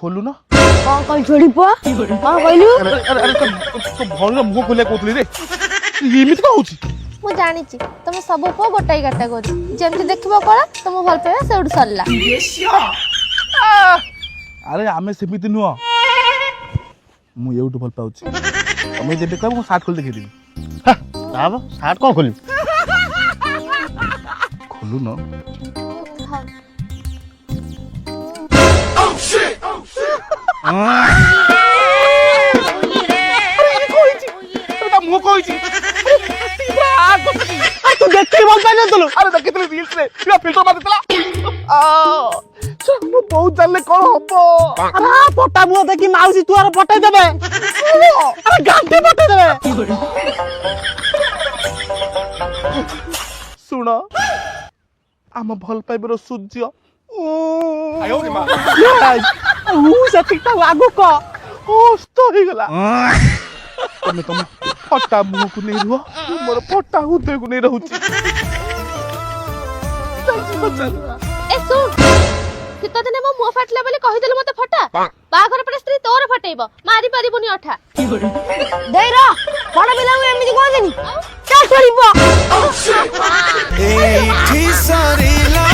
खोलू ना कौन कल छोड़ी पो कौन कहलु अरे तो भौणी मुह खोलिया कहतली रे एमिति का होची मु जानी तुम सब पुओ गोटाई कैटेगोरी जमती देखिबो कला तुम भल पाइबा सेउड सरला अरे आमे सेमिति नुह मु एउटु भल पाउची तमे जेबे कहबो सार्ट खोल देखि देबी साहब सार्ट कौन खोलू खोलू ना मुह कहची तू देखते बोल पाइले तू अरे देखितले रील्स रे या फिल्टर मार देतला मु बहुत जानले कोन हबो अरे पटा मुह देखी माउसी तू आर पटाई देबे अरे गांठी पटाई देबे सुन आम भल पाइबर सूर्य सेटिकटा आगु क कष्ट हो गला तुम फटा मुह को नहीं रुह मोर फटा हृदय को नहीं रहूची ए सुन सीता दिने मो मुंह फाटला बोली कहि देले मते फटा बाघर पर स्त्री तोर फटेइबो मारी परिबोनी अठा देई रो बड़ बिला एमिति कहदेनी चल छोड़ी पो एठी सरीला